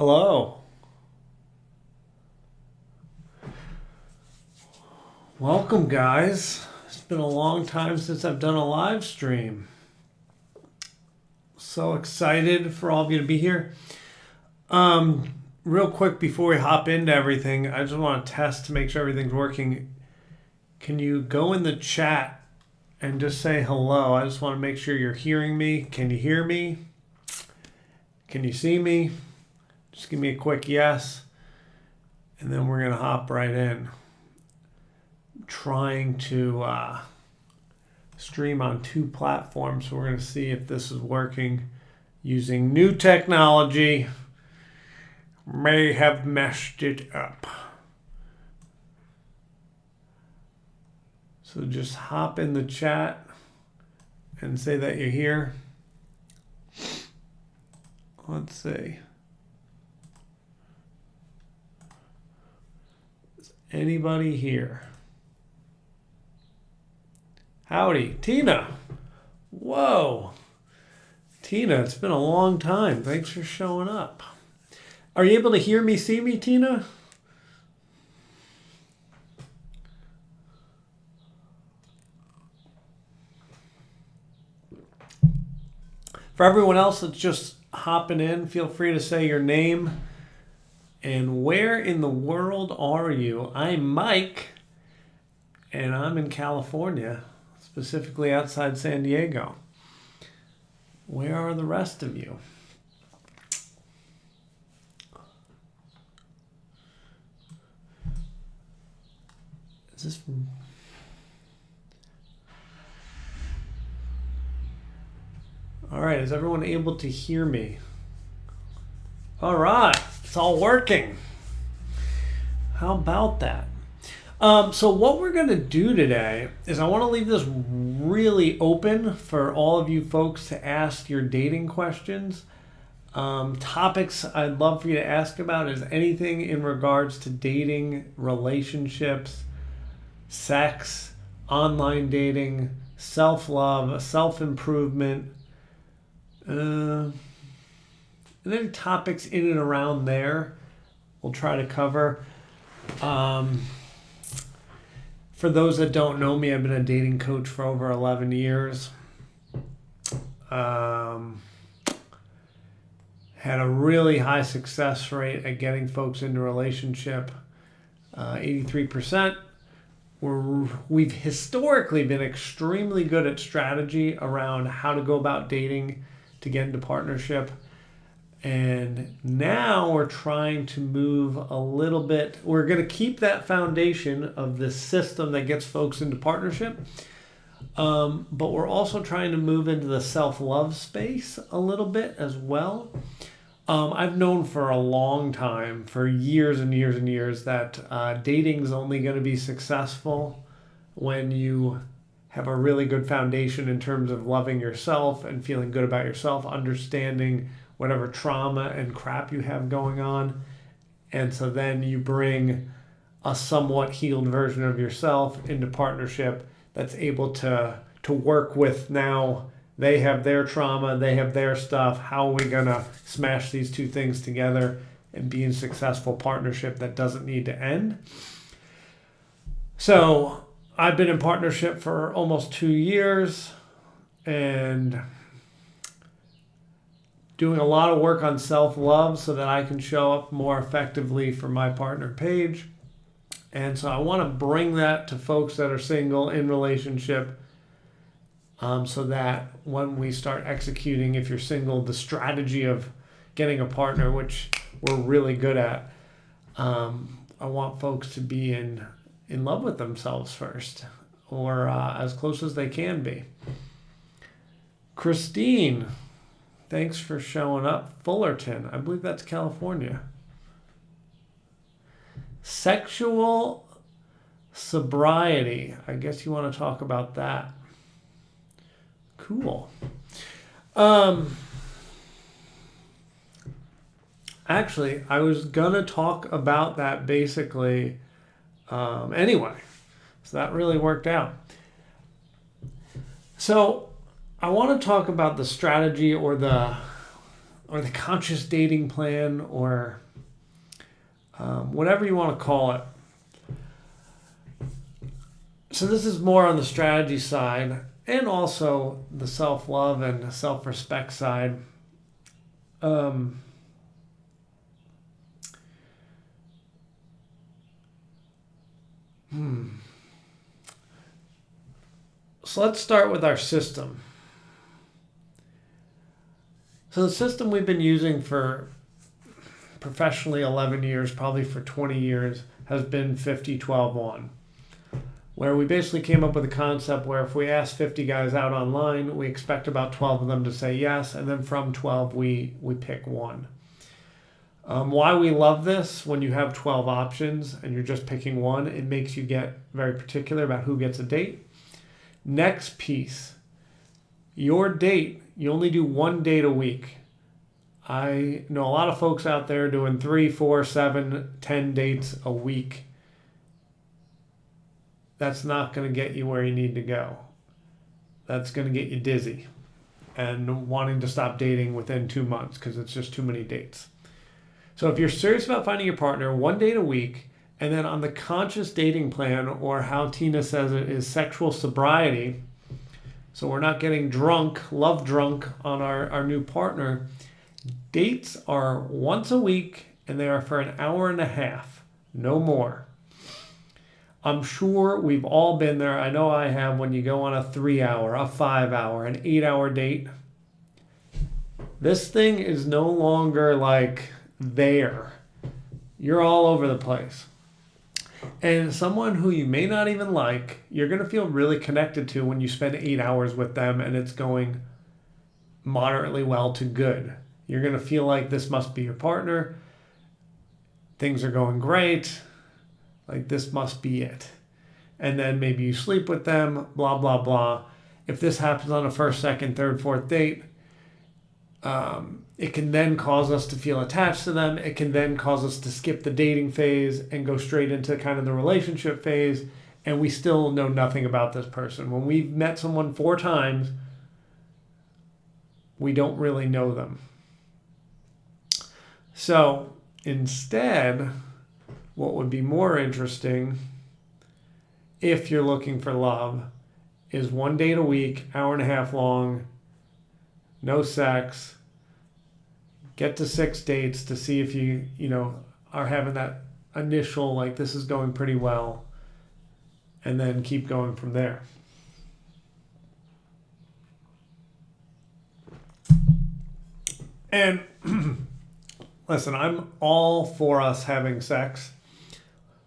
Hello. Welcome, guys. It's been a long time since I've done a live stream. So excited for all of you to be here. Real quick before we hop into everything, I just want to test to make sure everything's working. Can you go in the chat and just say hello? I just want to make sure you're hearing me. Can you hear me? Can you see me? Just give me a quick yes, and then we're going to hop right in. I'm trying to stream on 2 platforms, so we're going to see if this is working using new technology. May have messed it up. So just hop in the chat and say that you're here. Let's see. Is anybody here? Howdy, Tina. Whoa. Tina, it's been a long time. Thanks for showing up. Are you able to hear me, see me, Tina? For everyone else that's just hopping in, feel free to say your name and where in the world are you? I'm Mike, and I'm in California, specifically outside San Diego. Where are the rest of you? Is this... All right, is everyone able to hear me? All right, it's all working. How about that? So what we're going to do today is I want to leave this really open for all of you folks to ask your dating questions. Topics I'd love for you to ask about is anything in regards to dating, relationships, sex, online dating, self-love, self-improvement, and any topics in and around there we'll try to cover. For those that don't know me, I've been a dating coach for over 11 years. Had a really high success rate at getting folks into a relationship, 83%. We've historically been extremely good at strategy around how to go about dating to get into partnership. And now we're trying to move a little bit. We're going to keep that foundation of this system that gets folks into partnership. But we're also trying to move into the self-love space a little bit as well. I've known for a long time, for years and years and years, that dating is only going to be successful when you have a really good foundation in terms of loving yourself and feeling good about yourself, understanding whatever trauma and crap you have going on. And so then you bring a somewhat healed version of yourself into partnership that's able to work with. Now they have their trauma, they have their stuff. How are we going to smash these two things together and be in a successful partnership that doesn't need to end? So I've been in partnership for almost 2 years and doing a lot of work on self-love so that I can show up more effectively for my partner, Paige. And so I want to bring that to folks that are single, in relationship, so that when we start executing, if you're single, the strategy of getting a partner, which we're really good at, I want folks to be in love with themselves first, or as close as they can be. Christine, thanks for showing up. Fullerton, I believe that's California. Sexual sobriety. I guess you want to talk about that. Cool. Actually, I was going to talk about that basically anyway. So that really worked out. So I want to talk about the strategy or the the conscious dating plan, or whatever you want to call it. So this is more on the strategy side, and also the self-love and self-respect side. So let's start with our system. So the system we've been using for professionally 11 years, probably for 20 years, has been 50-12-1, where we basically came up with a concept where if we ask 50 guys out online, we expect about 12 of them to say yes, and then from 12 we pick one. Why we love this: when you have 12 options and you're just picking one, it makes you get very particular about who gets a date. Next piece, your date, you only do one date a week. I know a lot of folks out there doing 3, 4, 7, 10 dates a week. That's not going to get you where you need to go. That's going to get you dizzy and wanting to stop dating within 2 months because it's just too many dates. So if you're serious about finding your partner, one date a week, and then on the conscious dating plan, or how Tina says it, is sexual sobriety, so we're not getting drunk, love drunk on our new partner, dates are once a week and they are for an hour and a half, no more. I'm sure we've all been there. I know I have, when you go on a 3-hour, a 5-hour, an 8-hour date. This thing is no longer like there. You're all over the place. And someone who you may not even like, you're going to feel really connected to when you spend 8 hours with them and it's going moderately well to good. You're going to feel like this must be your partner. Things are going great. Like, this must be it. And then maybe you sleep with them, blah, blah, blah. If this happens on a first, second, third, fourth date, it can then cause us to feel attached to them. It can then cause us to skip the dating phase and go straight into kind of the relationship phase. And we still know nothing about this person. When we've met someone 4 times, we don't really know them. So instead, what would be more interesting, if you're looking for love, is 1 date a week, hour and a half long, no sex. Get to 6 dates to see if you are having that initial, like, this is going pretty well, and then keep going from there. And listen, I'm all for us having sex,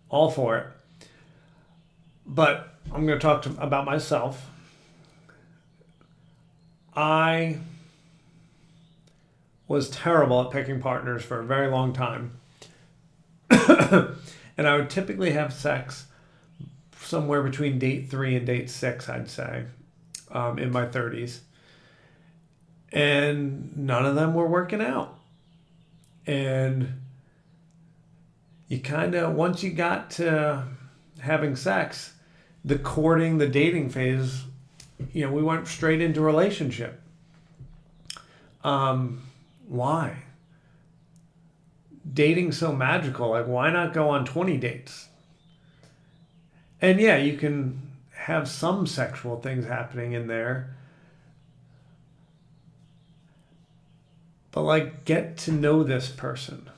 all for it. But I'm going to talk about myself. I was terrible at picking partners for a very long time. And I would typically have sex somewhere between date 3 and date 6, I'd say, in my 30s. And none of them were working out. And you kind of, once you got to having sex, the courting, the dating phase, we went straight into relationship. Why? Dating's so magical. Like, why not go on 20 dates? And yeah, you can have some sexual things happening in there. But, like, get to know this person.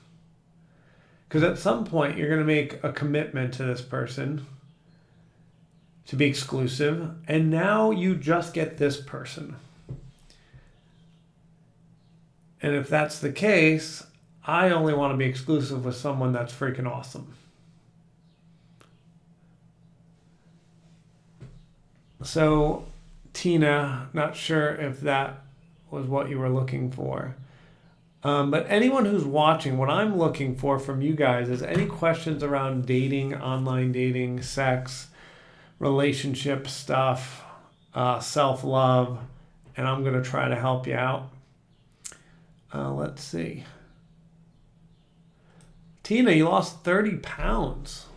Because at some point, you're going to make a commitment to this person to be exclusive. And now you just get this person. And if that's the case, I only want to be exclusive with someone that's freaking awesome. So, Tina, not sure if that was what you were looking for. But anyone who's watching, what I'm looking for from you guys is any questions around dating, online dating, sex, relationship stuff, self-love, and I'm going to try to help you out. Let's see. Tina, you lost 30 pounds.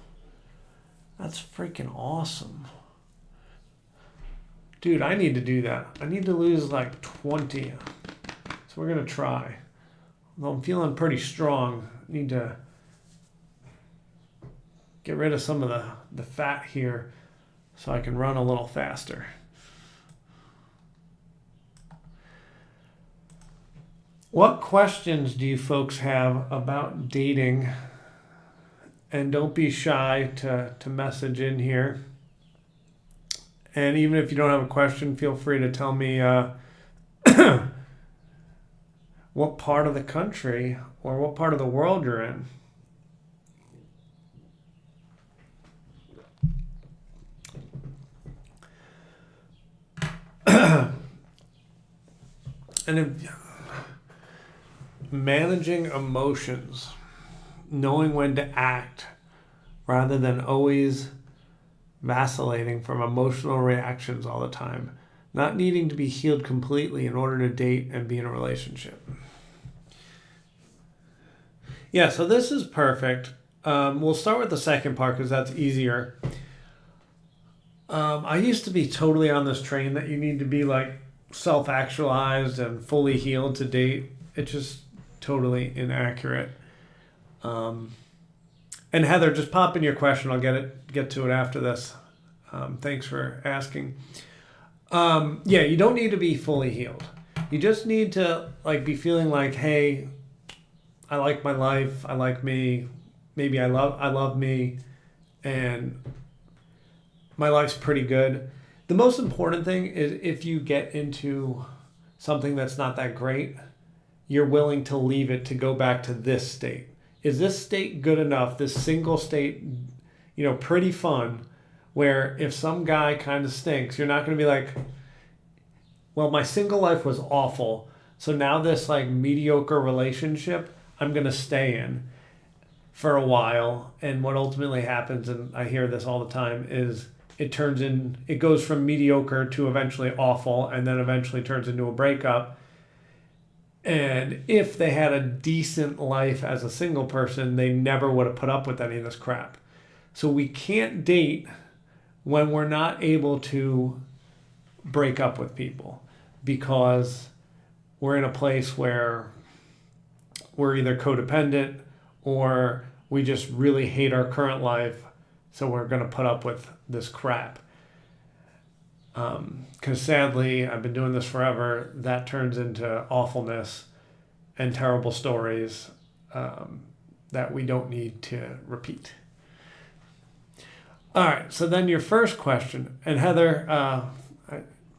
That's freaking awesome. Dude, I need to do that. I need to lose like 20. So we're going to try. Well, I'm feeling pretty strong. Need to get rid of some of the fat here so I can run a little faster. What questions do you folks have about dating? And don't be shy to message in here. And even if you don't have a question, feel free to tell me what part of the country or what part of the world you're in. And if, managing emotions, knowing when to act rather than always vacillating from emotional reactions all the time, not needing to be healed completely in order to date and be in a relationship. Yeah, so this is perfect. We'll start with the second part because that's easier. I used to be totally on this train that you need to be like self-actualized and fully healed to date. It's just totally inaccurate. And Heather, just pop in your question. I'll get to it after this. Thanks for asking. Yeah, you don't need to be fully healed. You just need to like be feeling like, hey, I like my life. I like me. Maybe I love me, and my life's pretty good. The most important thing is if you get into something that's not that great, you're willing to leave it to go back to this state. Is this state good enough? This single state, pretty fun, where if some guy kind of stinks, you're not going to be like, well, my single life was awful, so now this like mediocre relationship I'm going to stay in for a while. And what ultimately happens, and I hear this all the time, is it goes from mediocre to eventually awful, and then eventually turns into a breakup. And if they had a decent life as a single person, they never would have put up with any of this crap. So we can't date when we're not able to break up with people because we're in a place where we're either codependent or we just really hate our current life, so we're going to put up with this crap. Because sadly, I've been doing this forever, that turns into awfulness and terrible stories that we don't need to repeat. All right, so then your first question, and Heather,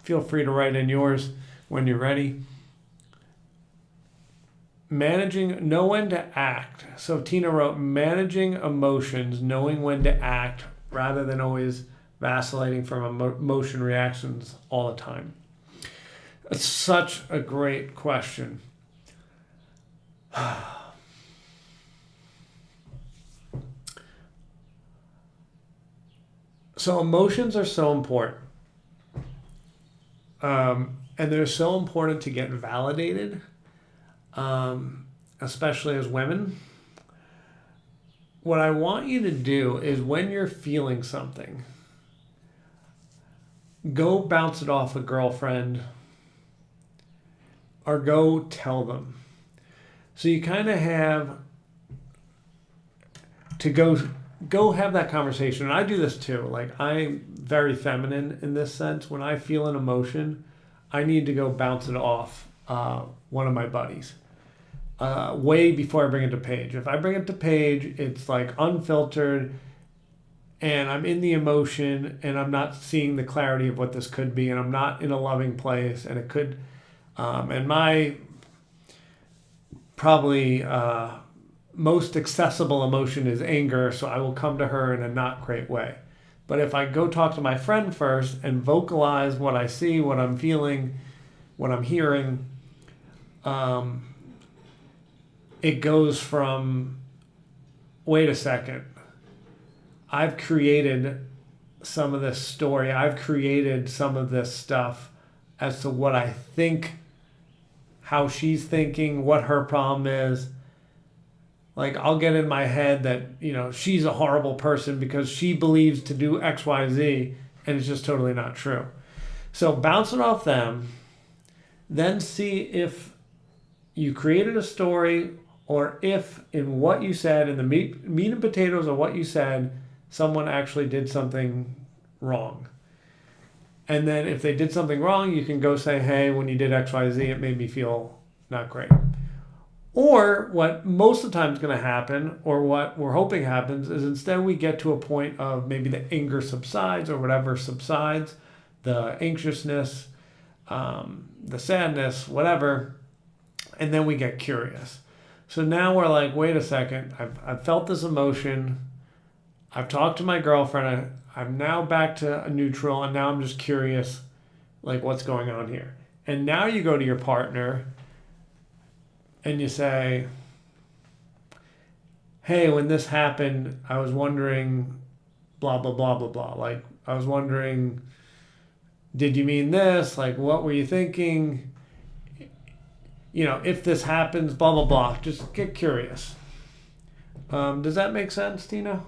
feel free to write in yours when you're ready. Know when to act. So Tina wrote, managing emotions, knowing when to act rather than always vacillating from emotion reactions all the time. It's such a great question. So emotions are so important. And they're so important to get validated, especially as women. What I want you to do is when you're feeling something, go bounce it off a girlfriend or go tell them. So you kind of have to go have that conversation. And I do this too. Like, I'm very feminine in this sense. When I feel an emotion, I need to go bounce it off one of my buddies. Way before I bring it to Paige. If I bring it to Paige, it's like unfiltered and I'm in the emotion and I'm not seeing the clarity of what this could be and I'm not in a loving place and it could, and my probably most accessible emotion is anger, so I will come to her in a not great way. But if I go talk to my friend first and vocalize what I see, what I'm feeling, what I'm hearing, it goes from, wait a second, I've created some of this story, I've created some of this stuff as to what I think, how she's thinking, what her problem is. Like, I'll get in my head that, she's a horrible person because she believes to do X, Y, Z, and it's just totally not true. So bounce it off them, then see if you created a story, or if in what you said, in the meat and potatoes of what you said, someone actually did something wrong. And then if they did something wrong, you can go say, hey, when you did X, Y, Z, it made me feel not great. Or what most of the time is going to happen, or what we're hoping happens, is instead we get to a point of maybe the anger subsides or whatever subsides, the anxiousness, the sadness, whatever, and then we get curious. So now we're like, wait a second, I've felt this emotion, I've talked to my girlfriend, I'm now back to a neutral, and now I'm just curious, like, what's going on here? And now you go to your partner and you say, hey, when this happened, I was wondering blah, blah, blah, blah, blah. Like, I was wondering, did you mean this? Like, what were you thinking? You know, if this happens, blah, blah, blah. Just get curious. Does that make sense, Tina?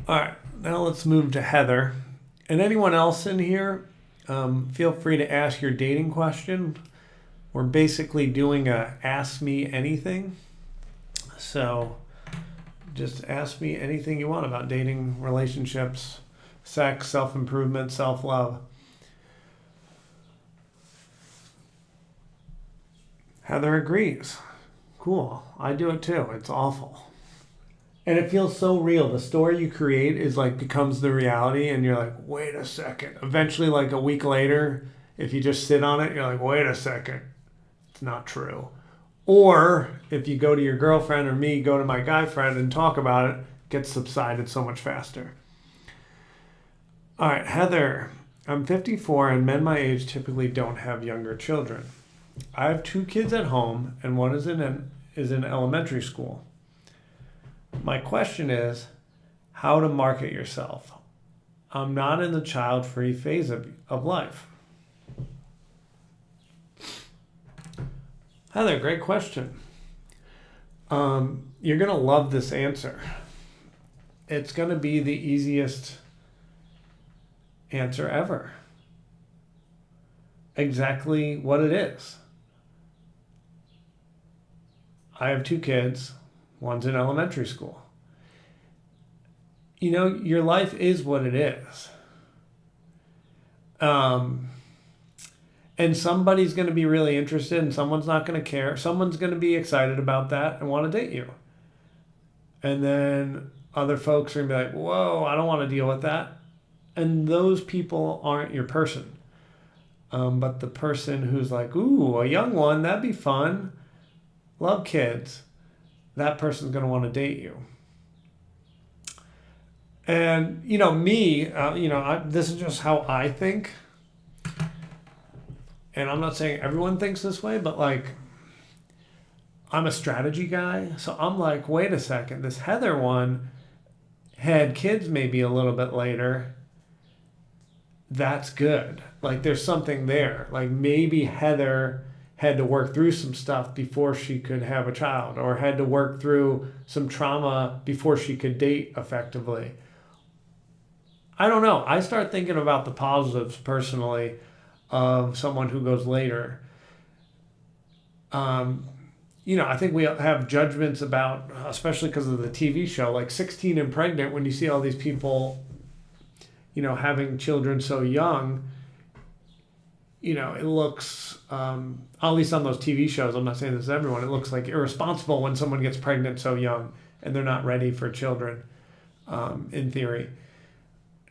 All right, now let's move to Heather. And anyone else in here, feel free to ask your dating question. We're basically doing a Ask Me Anything. So just ask me anything you want about dating, relationships, sex, self-improvement, self-love. Heather agrees. Cool. I do it too. It's awful. And it feels so real. The story you create is like becomes the reality, and you're like, wait a second. Eventually, like a week later, if you just sit on it, you're like, wait a second. It's not true. Or if you go to your girlfriend or me, go to my guy friend and talk about it, it gets subsided so much faster. All right, Heather, I'm 54 and men my age typically don't have younger children. I have 2 kids at home and one is in elementary school. My question is how to market yourself. I'm not in the child-free phase of life. Heather, great question. You're going to love this answer. It's going to be the easiest answer ever. Exactly what it is. I have 2 kids. One's in elementary school. You know, your life is what it is. And somebody's going to be really interested and someone's not going to care. Someone's going to be excited about that and want to date you. And then other folks are going to be like, whoa, I don't want to deal with that. And those people aren't your person. But the person who's like, ooh, a young one, that'd be fun. Love kids. That person's going to want to date you. And, you know, me, this is just how I think. And I'm not saying everyone thinks this way, but like, I'm a strategy guy. So I'm like, wait a second, this Heather one had kids maybe a little bit later. That's good. Like, there's something there. Like, maybe Heather had to work through some stuff before she could have a child, or had to work through some trauma before she could date effectively. I don't know. I start thinking about the positives personally of someone who goes later. I think we have judgments about, especially because of the TV show, like 16 and Pregnant, when you see all these people, having children so young, it looks, at least on those TV shows, I'm not saying this to everyone, it looks like irresponsible when someone gets pregnant so young and they're not ready for children, in theory.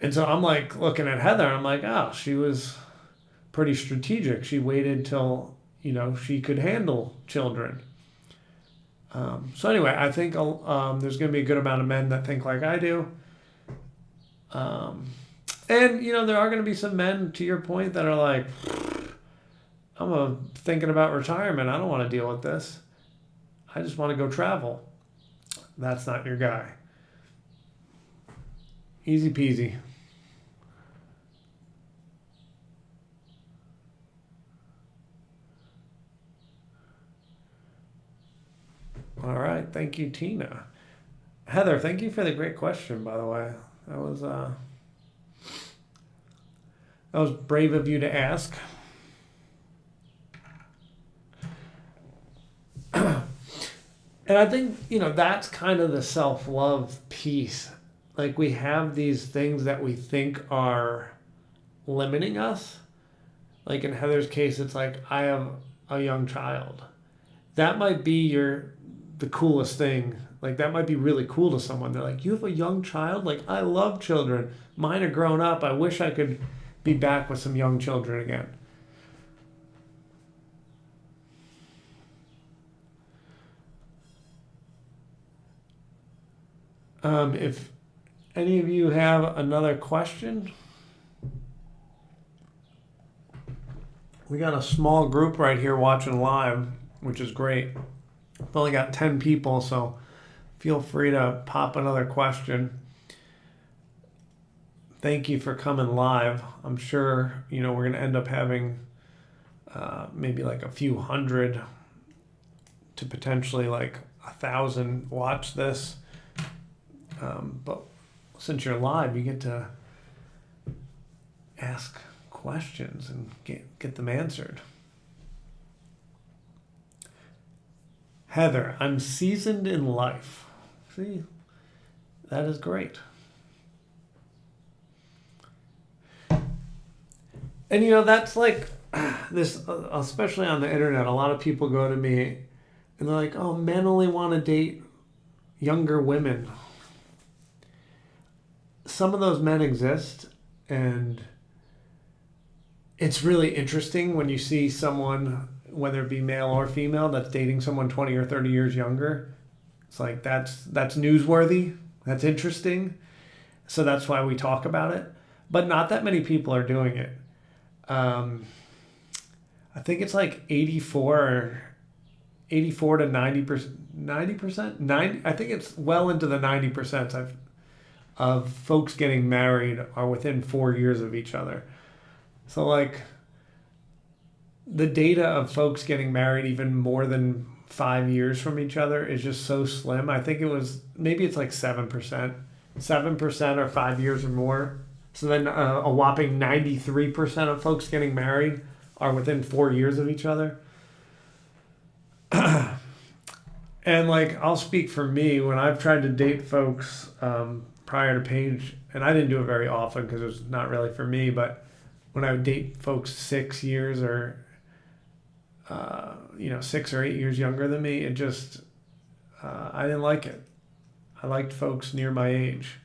And so I'm like looking at Heather, I'm like, oh, she was pretty strategic. She waited till, she could handle children. So anyway, I think there's going to be a good amount of men that think like I do. And, there are going to be some men, to your point, that are like, I'm thinking about retirement. I don't want to deal with this. I just want to go travel. That's not your guy. Easy peasy. All right. Thank you, Tina. Heather, thank you for the great question, by the way. That That was brave of you to ask. And I think, that's kind of the self-love piece. Like, we have these things that we think are limiting us. Like in Heather's case, it's like, I have a young child. That might be the coolest thing. Like, that might be really cool to someone. They're like, you have a young child? Like, I love children. Mine are grown up. I wish I could be back with some young children again. If any of you have another question, we got a small group right here watching live, which is great. We've only got 10 people, so feel free to pop another question. Thank you for coming live. I'm sure, we're going to end up having maybe like a few hundred to potentially like 1,000 watch this. But since you're live, you get to ask questions and get them answered. Heather, I'm seasoned in life. See, that is great. And that's like this, especially on the internet, a lot of people go to me and they're like, oh, men only want to date younger women. Some of those men exist, and it's really interesting when you see someone, whether it be male or female, that's dating someone 20 or 30 years younger. It's like, that's newsworthy. That's interesting. So that's why we talk about it. But not that many people are doing it. I think it's like 84 to 90%. I think it's well into the 90% of folks getting married are within 4 years of each other. So like the data of folks getting married even more than 5 years from each other is just so slim. I think maybe it's like 7%. 7% are 5 years or more. So then a whopping 93% of folks getting married are within 4 years of each other. And like, I'll speak for me, when I've tried to date folks prior to Paige, and I didn't do it very often because it was not really for me, but when I would date folks 6 years or 6 or 8 years younger than me, it just I didn't like it. I liked folks near my age.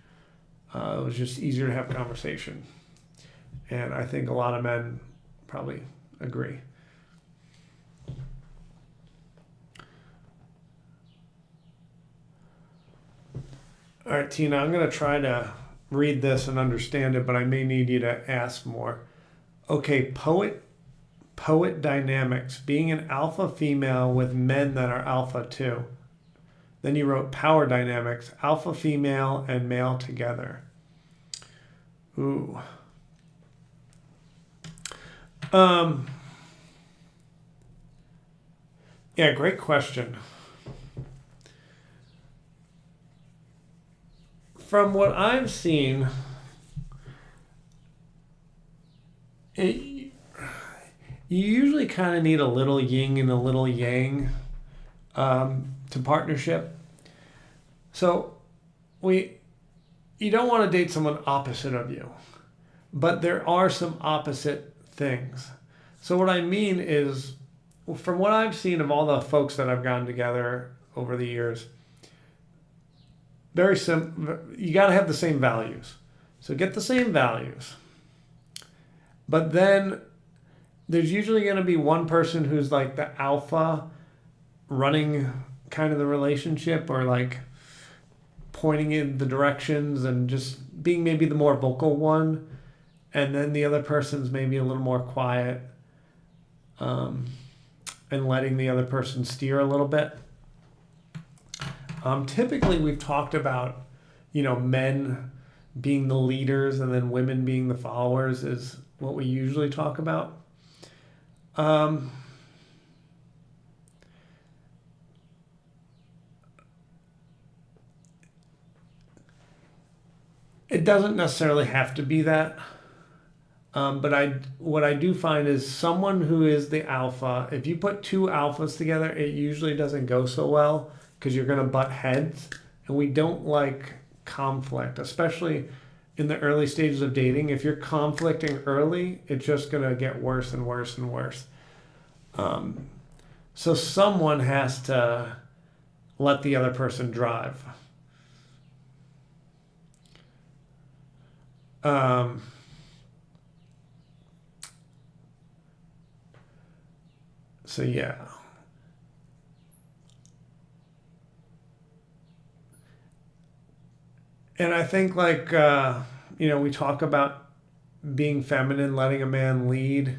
It was just easier to have conversation, and I think a lot of men probably agree. All right, Tina, I'm going to try to read this and understand it, but I may need you to ask more. Okay, poet dynamics, being an alpha female with men that are alpha too. Then you wrote power dynamics, alpha female and male together. Ooh. Yeah, great question. From what I've seen, you usually kind of need a little yin and a little yang to partnership. So you don't want to date someone opposite of you, but there are some opposite things. So what I mean is, from what I've seen of all the folks that I've gotten together over the years, very simple. You got to have the same values. So get the same values. But then there's usually going to be one person who's like the alpha, running kind of the relationship, or like pointing in the directions and just being maybe the more vocal one. And then the other person's maybe a little more quiet, and letting the other person steer a little bit. Typically, we've talked about, men being the leaders and then women being the followers is what we usually talk about. It doesn't necessarily have to be that. But what I do find is someone who is the alpha, if you put two alphas together, it usually doesn't go so well because you're going to butt heads. And we don't like conflict, especially in the early stages of dating. If you're conflicting early, it's just going to get worse and worse and worse. So someone has to let the other person drive. So yeah. And I think we talk about being feminine, letting a man lead.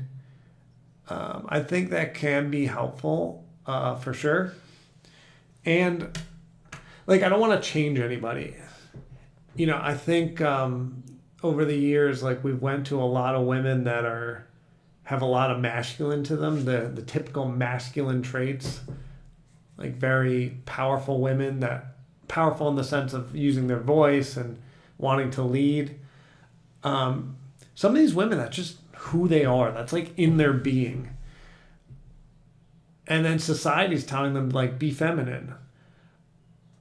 I think that can be helpful for sure. And I don't want to change anybody. I think over the years, we've went to a lot of women that have a lot of masculine to them, the typical masculine traits, very powerful women, that powerful in the sense of using their voice and wanting to lead. Some of these women, that's just who they are. That's in their being. And then society's telling them be feminine.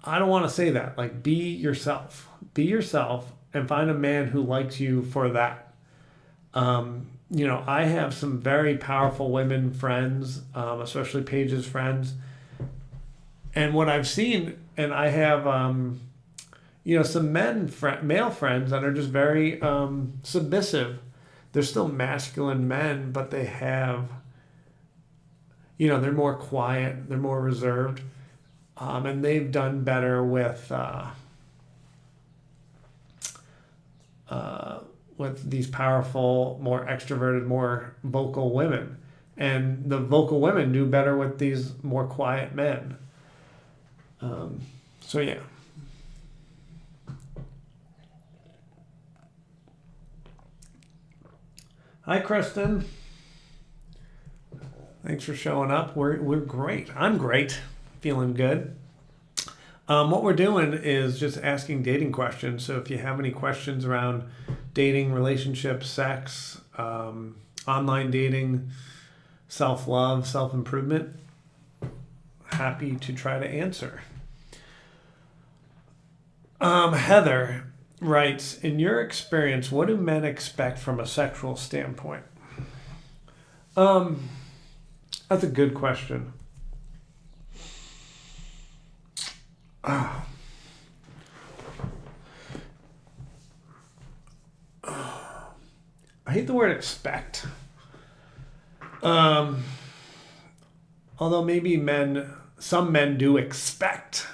I don't want to say that. Be yourself. Be yourself and find a man who likes you for that. I have some very powerful women friends, especially Paige's friends. And what I've seen, and I have, some male friends that are just very submissive. They're still masculine men, but they have, they're more quiet, they're more reserved. And they've done better with these powerful, more extroverted, more vocal women. And the vocal women do better with these more quiet men. So yeah. Hi, Kristen. Thanks for showing up. We're great. I'm great. Feeling good. What we're doing is just asking dating questions. So if you have any questions around dating, relationships, sex, online dating, self-love, self-improvement, happy to try to answer. Heather writes, in your experience, what do men expect from a sexual standpoint? That's a good question. I hate the word expect. Although maybe some men do expect.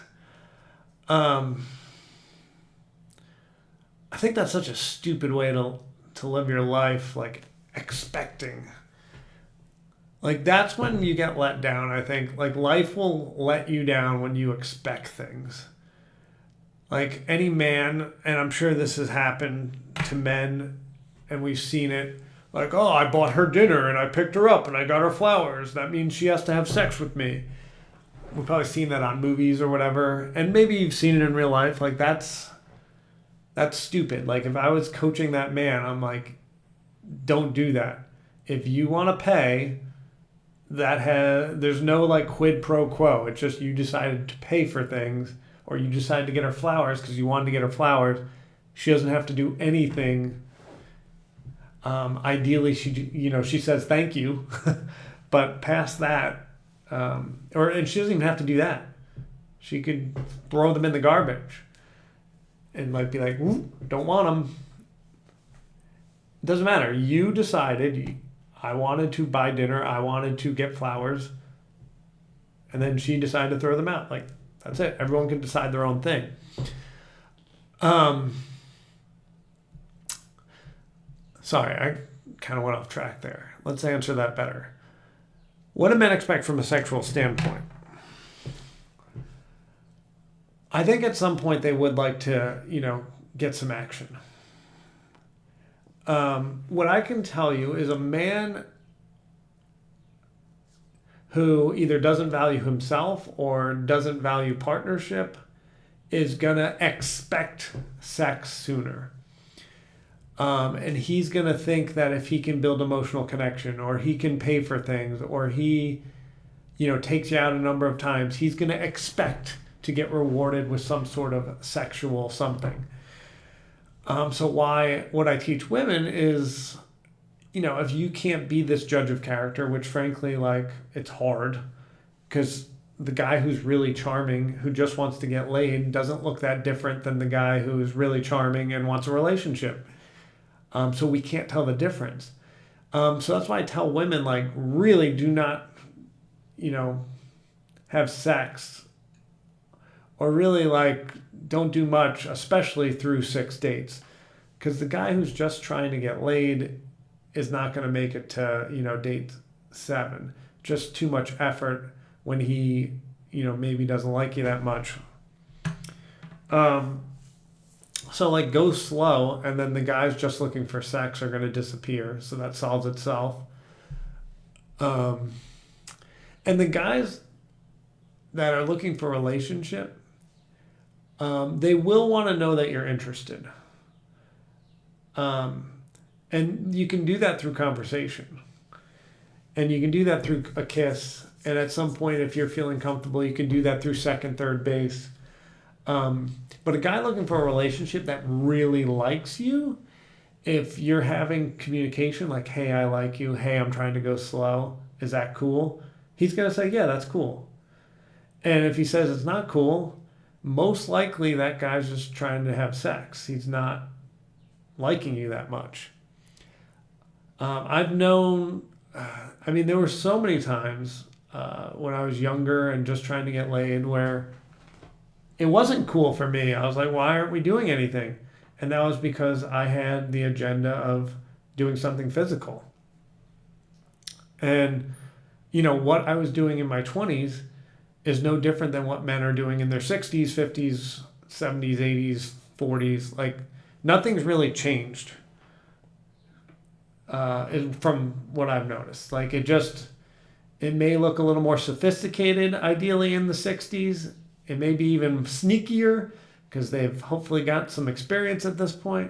I think that's such a stupid way to live your life, expecting. That's when you get let down, I think. Life will let you down when you expect things. Any man, and I'm sure this has happened to men, and we've seen it, oh, I bought her dinner, and I picked her up, and I got her flowers. That means she has to have sex with me. We've probably seen that on movies or whatever. And maybe you've seen it in real life. That's stupid. If I was coaching that man, I'm don't do that. If you want to pay, there's no quid pro quo. It's just you decided to pay for things, or you decided to get her flowers because you wanted to get her flowers. She doesn't have to do anything. Ideally, she says thank you, but past that, and she doesn't even have to do that. She could throw them in the garbage. And might be don't want them. It doesn't matter. You decided I wanted to buy dinner. I wanted to get flowers. And then she decided to throw them out. That's it. Everyone can decide their own thing. Sorry, I kind of went off track there. Let's answer that better. What do men expect from a sexual standpoint? I think at some point they would like to, get some action. What I can tell you is a man who either doesn't value himself or doesn't value partnership is going to expect sex sooner. And he's going to think that if he can build emotional connection, or he can pay for things, or he, takes you out a number of times, he's going to expect to get rewarded with some sort of sexual something. So what I teach women is, if you can't be this judge of character, which frankly, it's hard, because the guy who's really charming, who just wants to get laid, doesn't look that different than the guy who's really charming and wants a relationship. So we can't tell the difference. So that's why I tell women, really do not, have sex, or really don't do much, especially through 6 dates. Because the guy who's just trying to get laid is not going to make it to, date 7. Just too much effort when he, maybe doesn't like you that much. So go slow, and then the guys just looking for sex are going to disappear. So that solves itself. And the guys that are looking for a relationship, they will want to know that you're interested. And you can do that through conversation. And you can do that through a kiss. And at some point, if you're feeling comfortable, you can do that through second, third base. But a guy looking for a relationship that really likes you, if you're having communication like, hey, I like you, hey, I'm trying to go slow, is that cool? He's going to say, yeah, that's cool. And if he says it's not cool, most likely that guy's just trying to have sex. He's not liking you that much. I've known, there were so many times when I was younger and just trying to get laid where it wasn't cool for me. I was like, why aren't we doing anything? And that was because I had the agenda of doing something physical. And, what I was doing in my 20s is no different than what men are doing in their 60s, 50s, 70s, 80s, 40s. Nothing's really changed from what I've noticed. It may look a little more sophisticated, ideally, in the 60s. It may be even sneakier because they've hopefully got some experience at this point.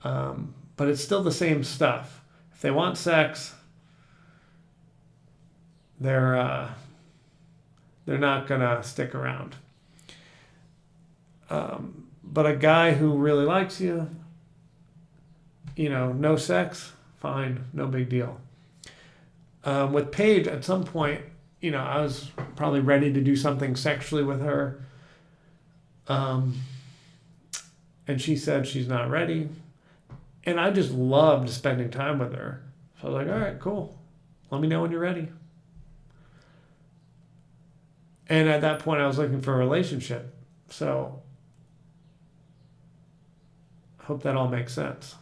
But it's still the same stuff. If they want sex, they're not going to stick around. But a guy who really likes you, no sex, fine, no big deal. With Paige, at some point, I was probably ready to do something sexually with her. And she said she's not ready. And I just loved spending time with her. So I was like, all right, cool. Let me know when you're ready. And at that point, I was looking for a relationship. So I hope that all makes sense.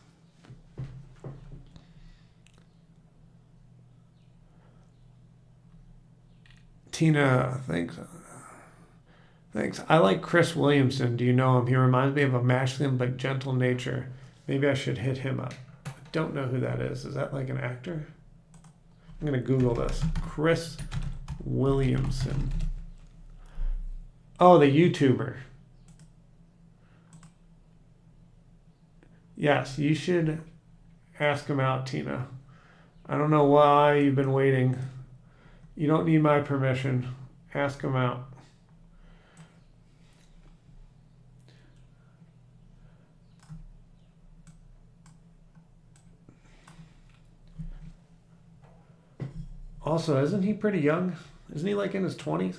Tina, thanks. I like Chris Williamson. Do you know him? He reminds me of a masculine but gentle nature. Maybe I should hit him up. I don't know who that is. Is that an actor? I'm going to Google this. Chris Williamson. Oh, the YouTuber. Yes, you should ask him out, Tina. I don't know why you've been waiting. You don't need my permission. Ask him out. Also, isn't he pretty young? Isn't he in his 20s?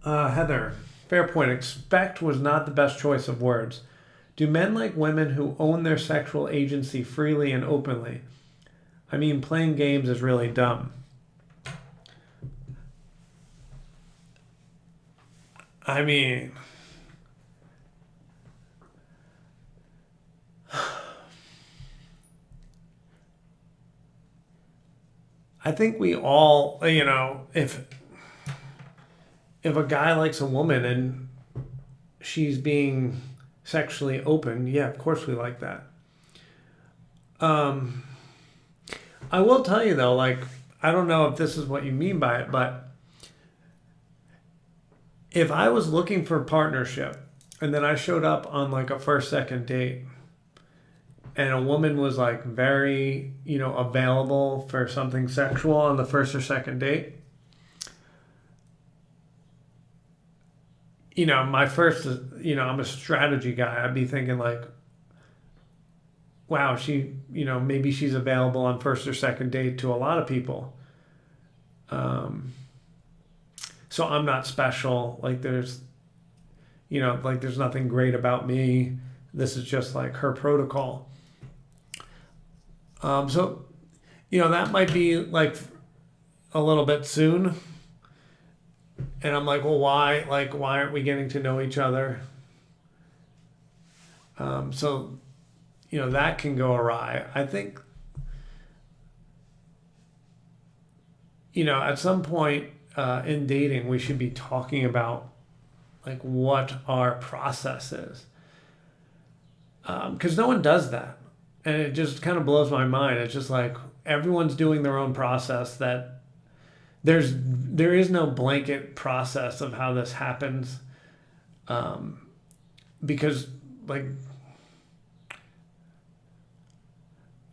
Heather, fair point. Expect was not the best choice of words. Do men like women who own their sexual agency freely and openly? Playing games is really dumb. I think we all, if a guy likes a woman and she's being sexually open, yeah, of course we like that. I will tell you though, I don't know if this is what you mean by it, but if I was looking for a partnership, And then I showed up on like a first, second date, and a woman was like very, available for something sexual on the first or second date. My first, I'm a strategy guy. I'd be thinking like, wow, maybe she's available on first or second date to a lot of people. So I'm not special. Like there's nothing great about me. This is just like her protocol. So, that might be like a little bit soon. And I'm like, well, why? Like, why aren't we getting to know each other? So, that can go awry. I think, at some point in dating, we should be talking about like what our process is. Because no one does that. And it just kind of blows my mind. It's just like everyone's doing their own process, that there is no blanket process of how this happens. Because like,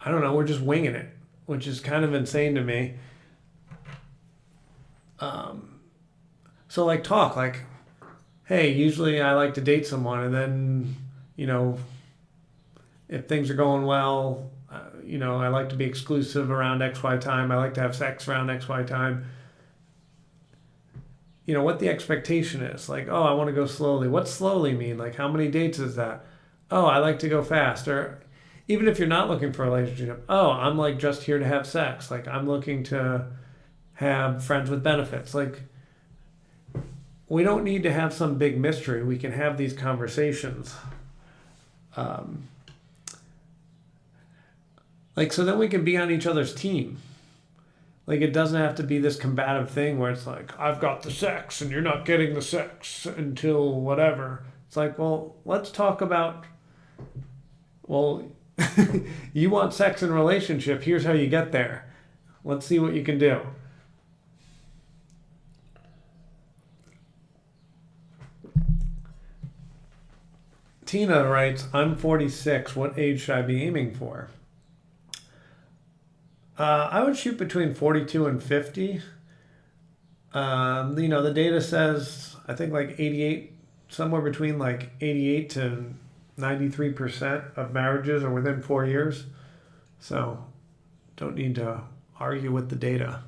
I don't know, we're just winging it, which is kind of insane to me. So like talk like, hey, usually I like to date someone, and then, if things are going well, I like to be exclusive around XY time. I like to have sex around XY time. What the expectation is. Like, oh, I want to go slowly. What's slowly mean? Like, how many dates is that? Oh, I like to go fast. Or even if you're not looking for a relationship, oh, I'm like just here to have sex. Like, I'm looking to have friends with benefits. Like, we don't need to have some big mystery. We can have these conversations. So then we can be on each other's team. Like, it doesn't have to be this combative thing where it's like, I've got the sex and you're not getting the sex until whatever. It's like, well, let's talk about, well, you want sex in a relationship. Here's how you get there. Let's see what you can do. Tina writes, I'm 46. What age should I be aiming for? I would shoot between 42 and 50. The data says, I think like 88, somewhere between like 88 to 93% of marriages are within 4 years. So don't need to argue with the data.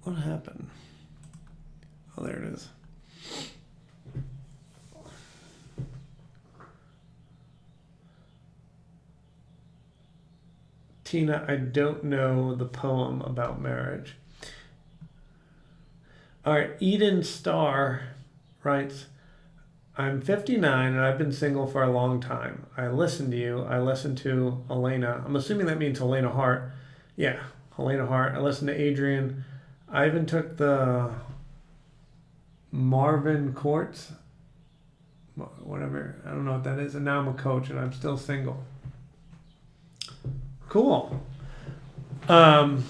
What happened? Oh, there it is. Tina, I don't know the poem about marriage. All right, Eden Starr writes, I'm 59 and I've been single for a long time. I listened to you. I listened to Elena. I'm assuming that means Helena Hart. Yeah, Helena Hart. I listened to Adrian. I even took the Marvin Courts, whatever. I don't know what that is. And now I'm a coach and I'm still single. Cool. Everyone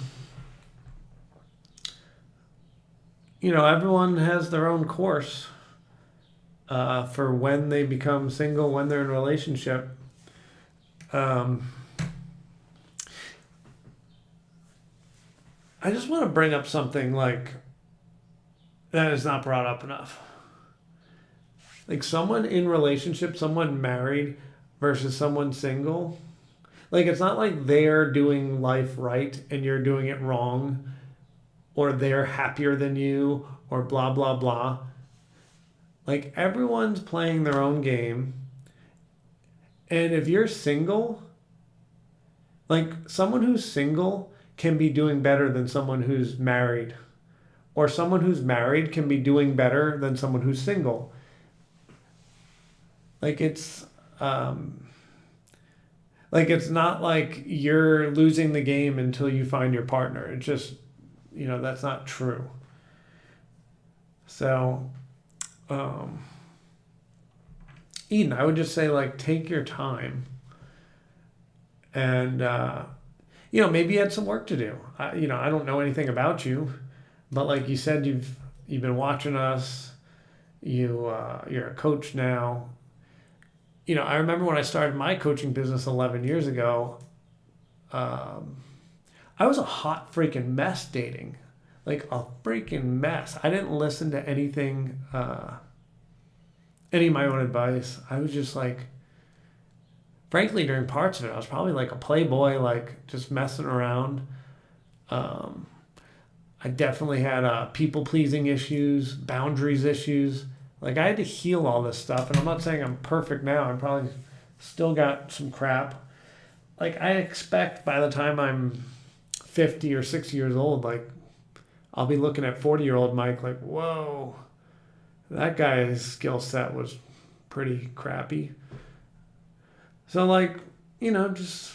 has their own course for when they become single, when they're in a relationship. I just want to bring up something like that is not brought up enough. Like someone in relationship, someone married versus someone single. Like it's not like they're doing life right and you're doing it wrong, or they're happier than you, or blah, blah, blah. Like everyone's playing their own game. And if you're single, like someone who's single can be doing better than someone who's married. Or someone who's married can be doing better than someone who's single. Like it's not like you're losing the game until you find your partner. It's just, that's not true. So, Eden, I would just say, like, take your time and, maybe you had some work to do. I don't know anything about you, but like you said, you've been watching us. You're a coach now. I remember when I started my coaching business 11 years ago, I was a hot freaking mess dating, like a freaking mess. I didn't listen to anything, any of my own advice. I was just like, frankly, during parts of it, I was probably like a playboy, like just messing around. I definitely had people pleasing issues, boundaries issues. Like I had to heal all this stuff, and I'm not saying I'm perfect now. I'm probably still got some crap. Like I expect by the time I'm 50 or 60 years old, like I'll be looking at 40-year-old Mike like, whoa, that guy's skill set was pretty crappy. So like, just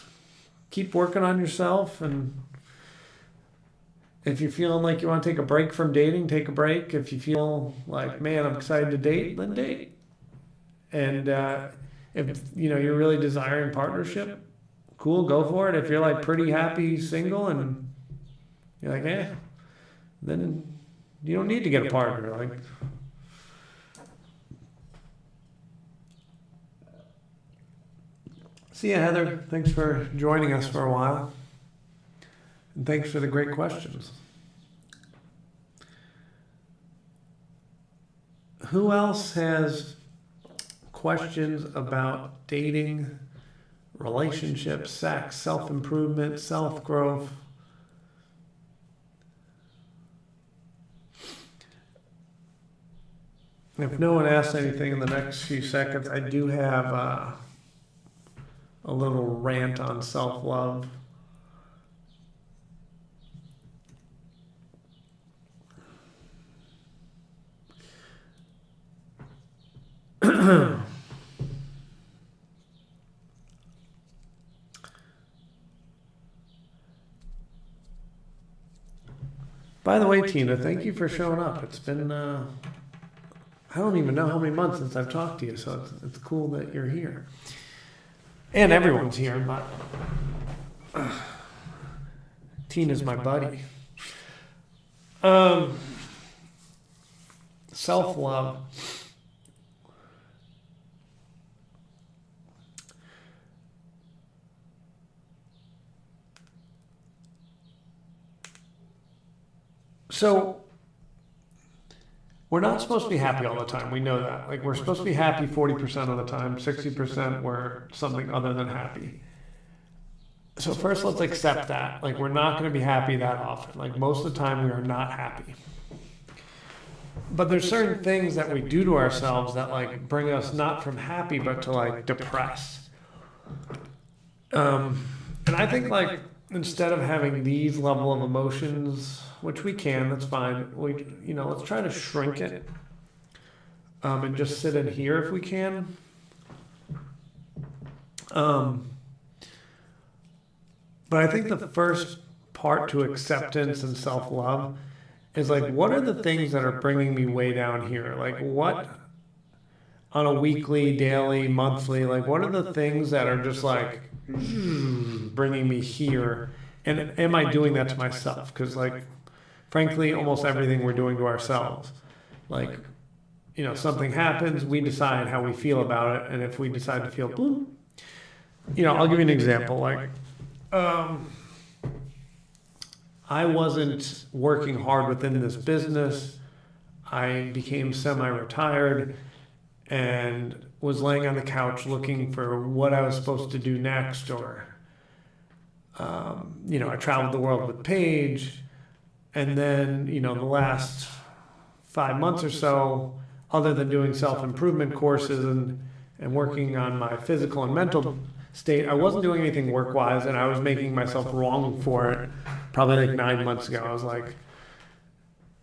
keep working on yourself, and if you're feeling like you want to take a break from dating, take a break. If you feel like, man, I'm excited to date, then date. And if you're really desiring partnership, cool, go for it. If you're like pretty happy single and you're like, then you don't need to get a partner. Like, see ya, Heather. Thanks for joining us for a while. And thanks for the great questions. Who else has questions about dating, relationships, sex, self-improvement, self-growth? If no one asks anything in the next few seconds, I do have a little rant on self-love. By the way, Tina, thank you for showing up. It's been, I don't even know how many months since I've talked to you, so it's cool that you're here. And everyone's here, but Tina's my buddy. Self-love. So, we're not supposed to be happy all the time. We know that. Like, we're supposed to be happy 40% of the time, 60% we're something other than happy. So first, let's accept that. Like, we're not going to be happy that often. Like, most of the time, we are not happy. But there's certain things that we do to ourselves that, like, bring us not from happy, but to, like, depressed. And I think, like, instead of having these level of emotions, which we can, that's fine. Let's try to shrink it, and just sit in here if we can. But I think the first part to acceptance and self-love is like, what are the things that are bringing me way down here? Like, what on a weekly, daily, monthly, like, what are the things that are just like bringing me here? And am I doing that to myself? Because, like, frankly, almost everything we're doing to ourselves. Like, something happens, we decide how we feel about it, and if we decide to feel blue, I'll give you an example. Like, I wasn't working hard within this business. I became semi-retired and was laying on the couch looking for what I was supposed to do next, or I traveled the world with Paige, and then the last 5 months or so, other than doing self-improvement courses and working on my physical and mental state, I wasn't doing anything work-wise, and I was making myself wrong for it. Probably like 9 months ago, I was like,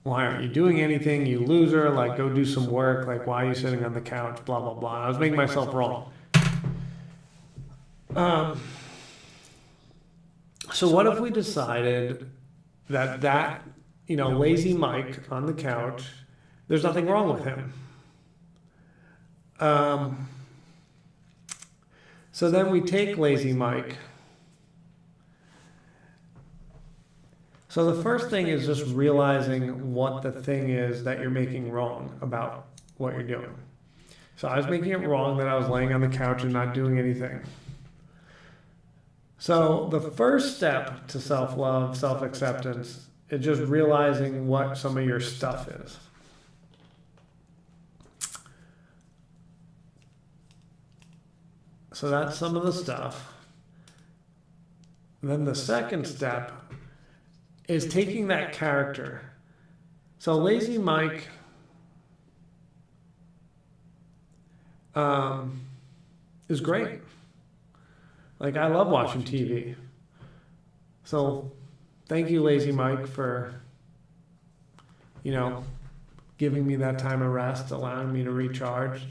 why aren't you doing anything, you loser? Like, go do some work. Like, why are you sitting on the couch? Blah, blah, blah. I was making myself wrong. So what if we decided that lazy Mike on the couch, there's nothing wrong with him. So then we take Lazy Mike. So the first thing is just realizing what the thing is that you're making wrong about what you're doing. So I was making it wrong that I was laying on the couch and not doing anything. So the first step to self-love, self-acceptance is just realizing what some of your stuff is. So that's some of the stuff. Then the second step is taking that character. So Lazy Mike is great. Like, I love watching TV. So thank you, Lazy Mike, for, giving me that time of rest, allowing me to recharge,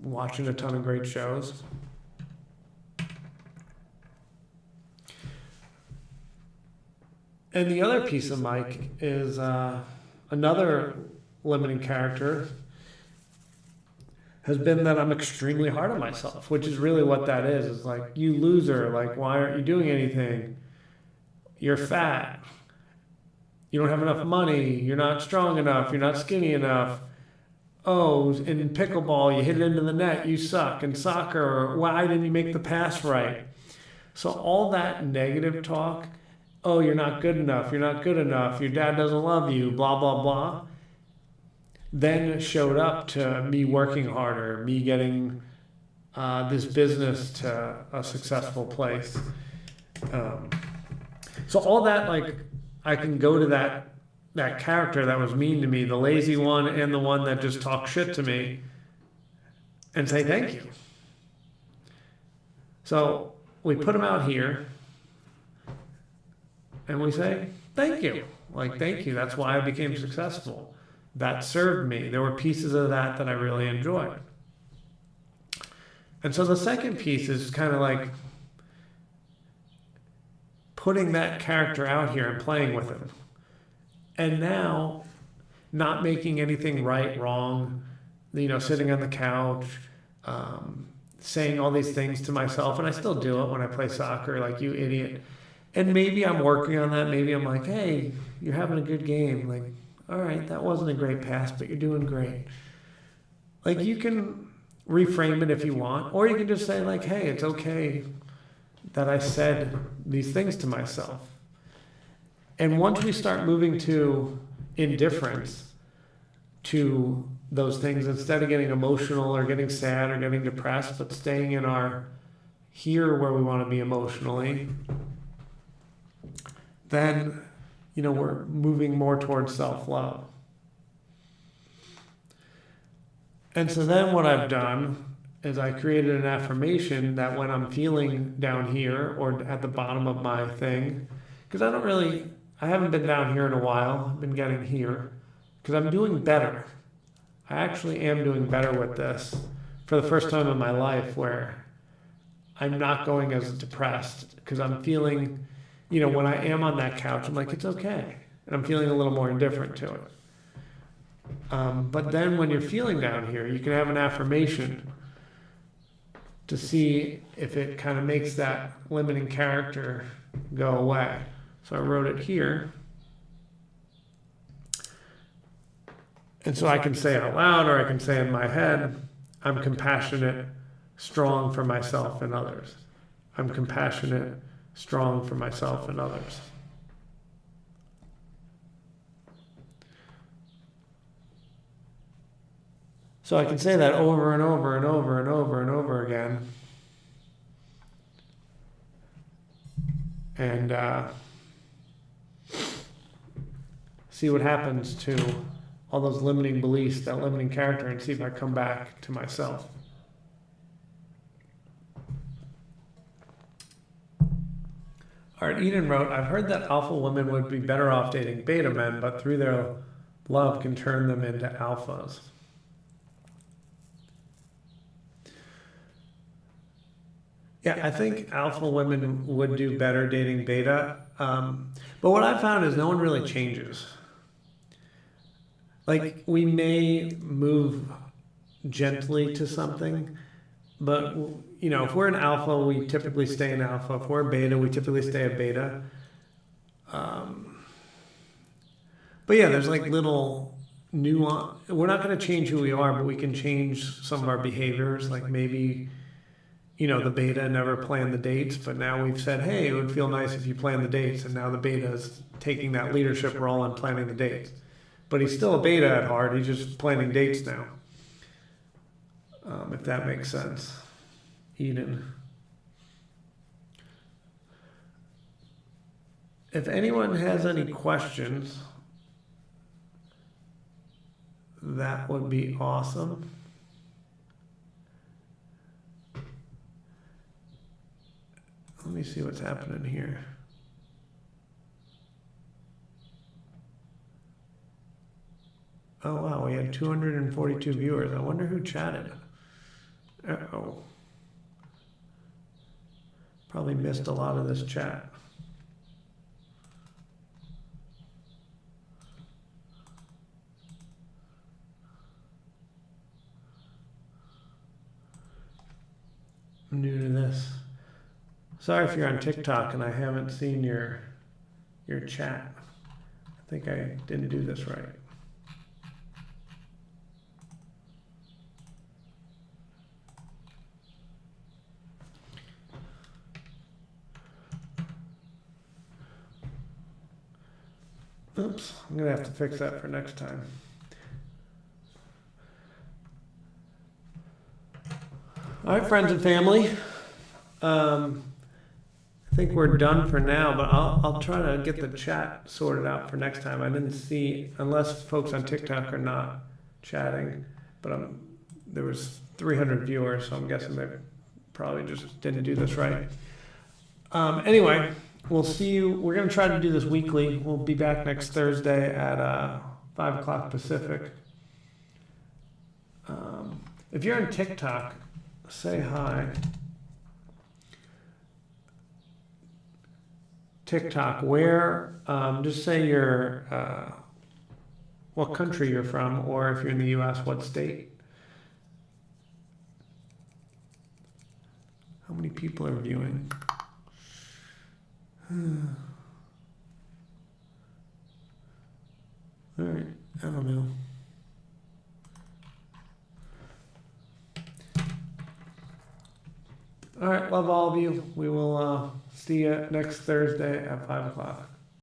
watching a ton of great shows. And the other piece of Mike is another limiting character has been that I'm extremely hard on myself, which is really what that is. It's like, you loser, like, why aren't you doing anything? You're fat. You don't have enough money. You're not strong enough. You're not skinny enough. Oh, in pickleball, you hit it into the net. You suck. In soccer, why didn't you make the pass right? So all that negative talk, oh, you're not good enough, you're not good enough, your dad doesn't love you, blah, blah, blah, then showed up to me working harder, me getting this business to a successful place. So all that, like, I can go to that character that was mean to me, the lazy one and the one that just talked shit to me, and say thank you. So we put them out here, and we say, thank you. Like, thank you. That's why I became successful. That served me. There were pieces of that I really enjoyed. And so the second piece is kind of like putting that character out here and playing with him. And now, not making anything right, wrong, sitting on the couch, saying all these things to myself. And I still do it when I play soccer, like, you idiot. And maybe I'm working on that. Maybe I'm like, hey, you're having a good game. Like, all right, that wasn't a great pass, but you're doing great. Like, you can reframe it if you want, or you can just say, like, hey, it's okay that I said these things to myself. And once we start moving to indifference to those things, instead of getting emotional or getting sad or getting depressed, but staying in our here where we want to be emotionally, then, we're moving more towards self-love. And so then what I've done is I created an affirmation that when I'm feeling down here or at the bottom of my thing, because I haven't been down here in a while, I've been getting here, because I'm doing better. I actually am doing better with this for the first time in my life, where I'm not going as depressed, because I'm feeling, when I am on that couch, I'm like, it's okay. And I'm feeling a little more indifferent to it. But then when you're feeling down here, you can have an affirmation to see if it kind of makes that limiting character go away. So I wrote it here. And so I can say it out loud, or I can say in my head, I'm compassionate, strong for myself and others. I'm compassionate, strong for myself and others. So I can say that over and over and over and over and over again. And see what happens to all those limiting beliefs, that limiting character, and see if I come back to myself. All right, Eden wrote, I've heard that alpha women would be better off dating beta men, but through their love can turn them into alphas. Yeah, I think alpha women would do better dating beta. But what I've found is no one really changes. Like, we may move gently to something, But you know, if we're in alpha, we typically stay in alpha. If we're beta, we typically stay at beta. But yeah, there's like little nuance. We're not going to change who we are, but we can change some of our behaviors. Like maybe, you know, the beta never planned the dates, but now we've said, hey, it would feel nice if you plan the dates. And now the beta is taking that leadership role and planning the dates. But he's still a beta at heart. He's just planning dates now. If that makes sense. Eden. If anyone has any questions, that would be awesome. Let me see what's happening here. Oh wow, we had 242 viewers. I wonder who chatted. Uh-oh. Probably missed a lot of this chat. I'm new to this. Sorry if you're on TikTok and I haven't seen your chat. I think I didn't do this right. Oops, I'm gonna have to fix that for next time. All right, friends and family. I think we're done for now, but I'll try to get the chat sorted out for next time. I didn't see, unless folks on TikTok are not chatting, but there was 300 viewers, so I'm guessing they probably just didn't do this right. Anyway, we'll see you. We're going to try to do this weekly. We'll be back next Thursday at 5 o'clock Pacific. If you're on TikTok, say hi. TikTok, where, just say your, what country you're from, or if you're in the US, what state. How many people are viewing? All right, I don't know. All right, love all of you. We will see you next Thursday at 5 o'clock.